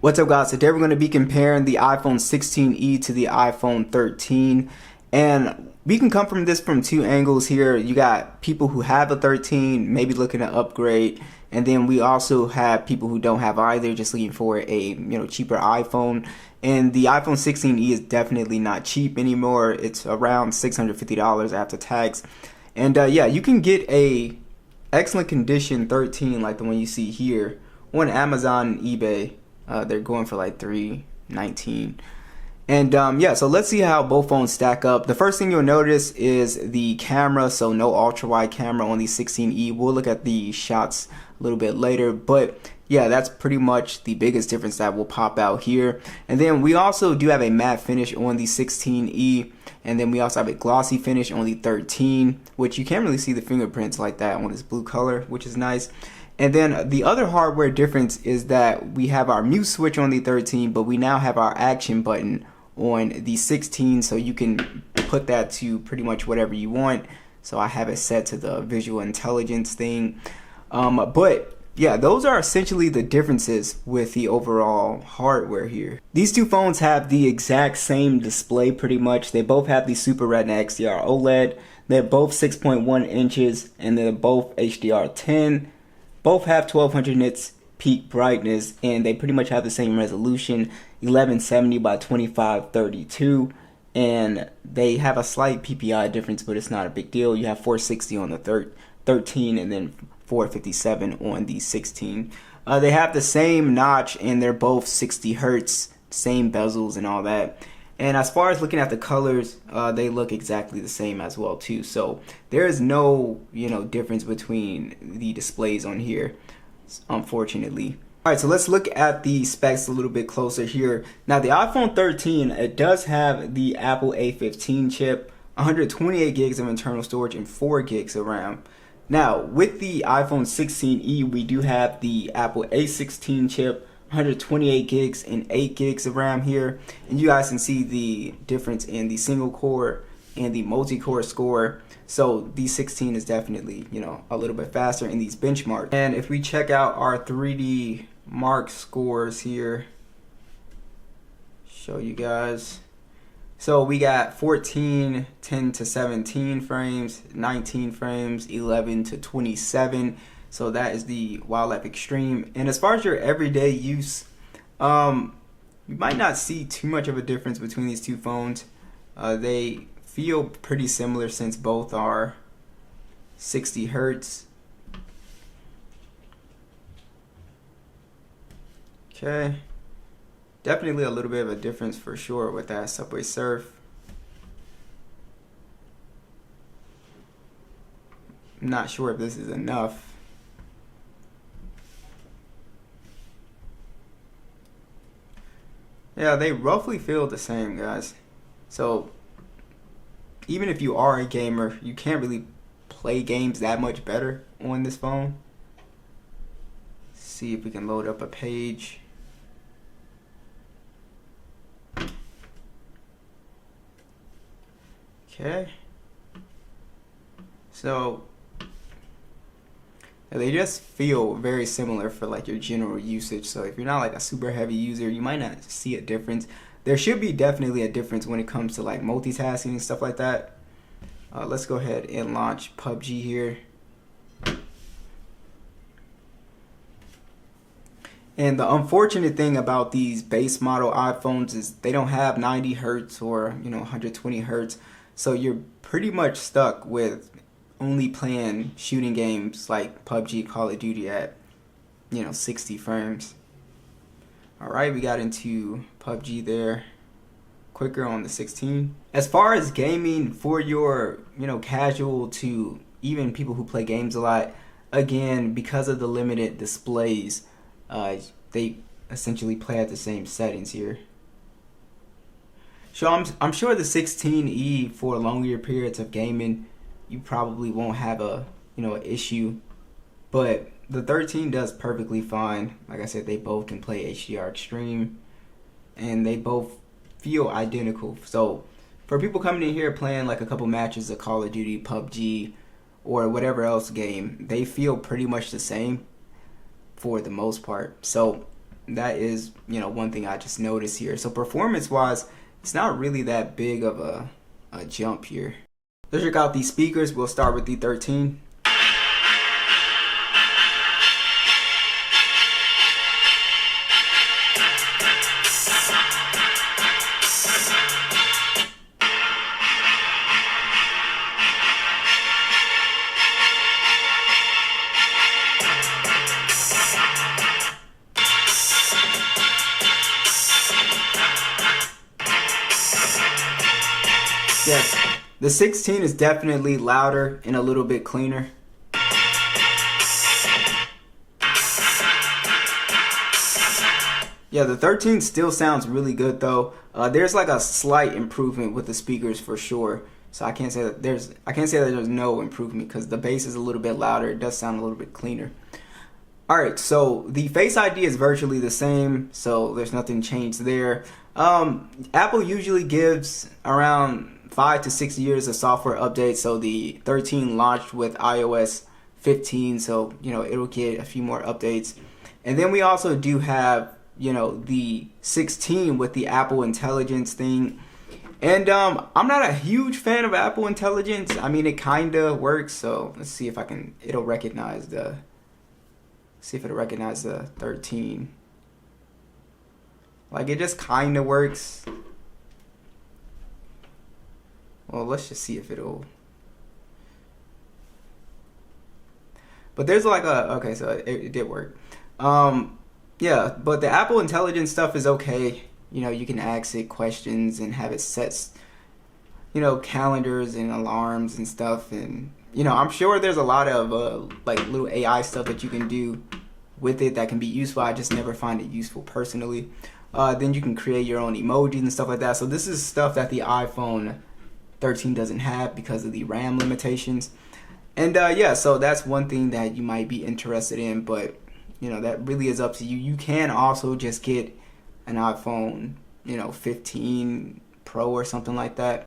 What's up guys, today we're going to be comparing the iPhone 16e to the iPhone 13, and we can come from this from two angles here. You got people who have a 13 maybe looking to upgrade, and then we also have people who don't have either, just looking for a cheaper iPhone. And the iPhone 16e is definitely not cheap anymore. It's around $650 after tax. And yeah, you can get a excellent condition 13 like the one you see here on Amazon and eBay. They're going for like $319. And yeah, so let's see how both phones stack up. The first thing you'll notice is the camera. So no ultra wide camera on the 16e. We'll look at the shots a little bit later, but yeah, that's pretty much the biggest difference that will pop out here. And then we also do have a matte finish on the 16e, and then we also have a glossy finish on the 13, which you can't really see the fingerprints like that on this blue color, which is nice. And then the other hardware difference is that we have our mute switch on the 13, but we now have our action button on the 16, so you can put that to pretty much whatever you want. So I have it set to the visual intelligence thing. But yeah, those are essentially the differences with the overall hardware here. These two phones have the exact same display pretty much. They both have the Super Retina XDR OLED. They're both 6.1 inches and they're both HDR10. Both have 1200 nits peak brightness, and they pretty much have the same resolution, 1170 by 2532, and they have a slight PPI difference, but it's not a big deal. You have 460 on the 13 and then 457 on the 16. They have the same notch, and they're both 60 hertz, same bezels and all that. And as far as looking at the colors, they look exactly the same as well too. So there is no, difference between the displays on here, unfortunately. All right, so let's look at the specs a little bit closer here. Now the iPhone 13, it does have the Apple A15 chip, 128 gigs of internal storage, and 4 gigs of RAM. Now with the iPhone 16e, we do have the Apple A16 chip, 128 gigs and 8 gigs of RAM here, and you guys can see the difference in the single core and the multi-core score. So the 16 is definitely a little bit faster in these benchmarks. And if we check out our 3D Mark scores here, show you guys. So we got 14, 10 to 17 frames, 19 frames, 11 to 27. So that is the Wildlife Extreme. And as far as your everyday use, you might not see too much of a difference between these two phones. They feel pretty similar since both are 60 hertz. Okay. Definitely a little bit of a difference for sure with that Subway Surf. I'm not sure if this is enough. Yeah, they roughly feel the same, guys. So even if you are a gamer, you can't really play games that much better on this phone. Let's see if we can load up a page. Okay. So they just feel very similar for like your general usage. So if you're not like a super heavy user, you might not see a difference. There should be definitely a difference when it comes to like multitasking and stuff like that. Let's go ahead and launch PUBG here. And the unfortunate thing about these base model iPhones is they don't have 90 hertz or 120 hertz. So you're pretty much stuck with only playing shooting games like PUBG, Call of Duty at 60 frames. Alright, we got into PUBG there quicker on the 16. As far as gaming for your casual to even people who play games a lot, again, because of the limited displays, they essentially play at the same settings here. So I'm sure the 16e for longer periods of gaming, you probably won't have a an issue, but the 13 does perfectly fine. Like I said, they both can play HDR Extreme, and they both feel identical. So for people coming in here playing like a couple matches of Call of Duty, PUBG, or whatever else game, they feel pretty much the same for the most part. So that is, one thing I just noticed here. So performance wise, it's not really that big of a jump here. Let's check out these speakers. We'll start with the 13. Yes, the 16 is definitely louder and a little bit cleaner. Yeah, the 13 still sounds really good though. There's like a slight improvement with the speakers for sure. So I can't say that there's no improvement because the bass is a little bit louder. It does sound a little bit cleaner. Alright, so the Face ID is virtually the same, so there's nothing changed there. Apple usually gives around 5 to 6 years of software updates, so the 13 launched with iOS 15, so it'll get a few more updates. And then we also do have the 16 with the Apple Intelligence thing. And I'm not a huge fan of Apple Intelligence. I mean, it kinda works, so let's see if it'll recognize the 13. Like, it just kinda works. Well, let's just see if it'll. But there's like okay, so it did work. Yeah, but the Apple Intelligence stuff is okay. You can ask it questions and have it set, calendars and alarms and stuff. And, I'm sure there's a lot of like little AI stuff that you can do with it that can be useful. I just never find it useful personally. Then you can create your own emojis and stuff like that. So this is stuff that the iPhone 13 doesn't have because of the RAM limitations. And yeah, so that's one thing that you might be interested in, but that really is up to you. You can also just get an iPhone 15 Pro or something like that.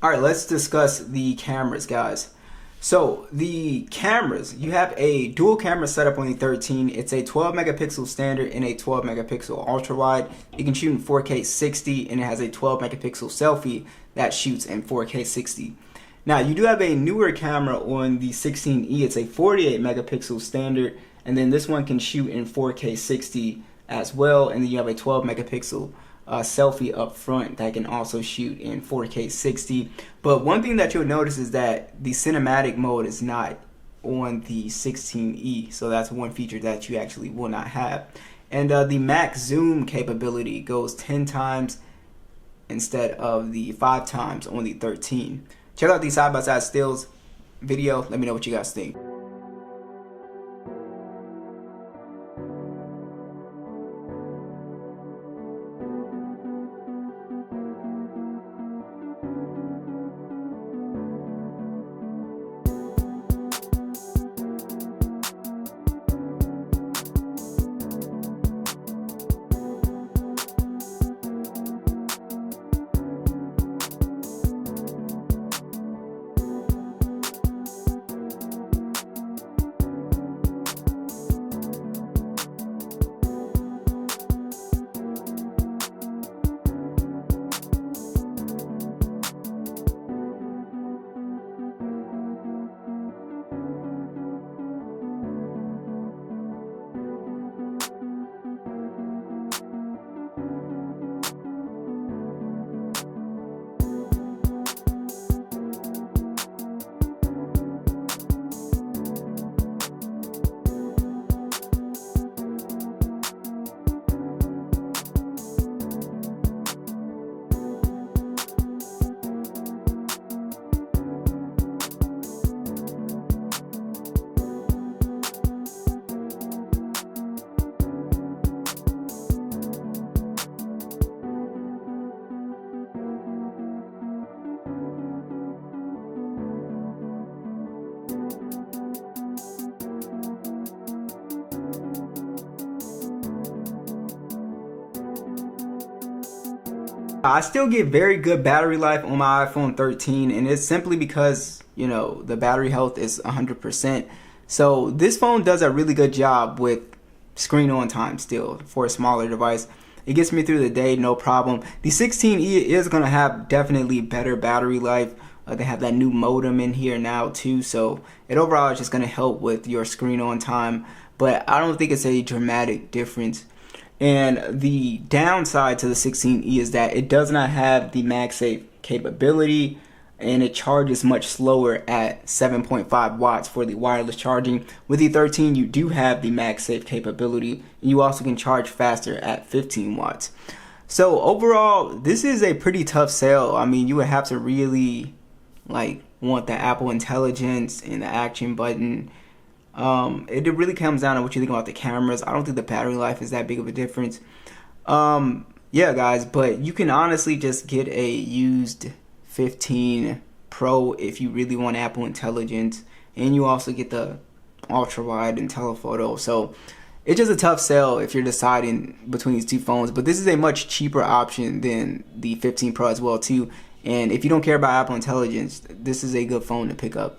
All right, let's discuss the cameras, guys. So the cameras, you have a dual camera setup on the 13. It's a 12 megapixel standard and a 12 megapixel ultra wide. You can shoot in 4K 60, and it has a 12 megapixel selfie that shoots in 4K 60. Now you do have a newer camera on the 16E. It's a 48 megapixel standard, and then this one can shoot in 4K 60 as well. And then you have a 12 megapixel selfie up front that can also shoot in 4K 60. But one thing that you'll notice is that the cinematic mode is not on the 16E, so that's one feature that you actually will not have. And the max zoom capability goes 10 times instead of the 5 times on the 13. Check out these side-by-side stills video. Let me know what you guys think. I still get very good battery life on my iPhone 13, and it's simply because, the battery health is 100%. So this phone does a really good job with, screen on time still for a smaller device. It gets me through the day, no problem. The 16E is going to have definitely better battery life. They have that new modem in here now too, so it overall is just going to help with your screen on time, but I don't think it's a dramatic difference. And the downside to the 16E is that it does not have the MagSafe capability, and it charges much slower at 7.5 watts for the wireless charging. With the 13, you do have the MagSafe capability, and you also can charge faster at 15 watts. So overall, this is a pretty tough sell. I mean, you would have to really want the Apple Intelligence and the action button. It really comes down to what you think about the cameras. I don't think the battery life is that big of a difference. Yeah, guys, but you can honestly just get a used 15 Pro if you really want Apple Intelligence, and you also get the ultra wide and telephoto. So it's just a tough sell if you're deciding between these two phones, but this is a much cheaper option than the 15 Pro as well too. And if you don't care about Apple Intelligence, this is a good phone to pick up.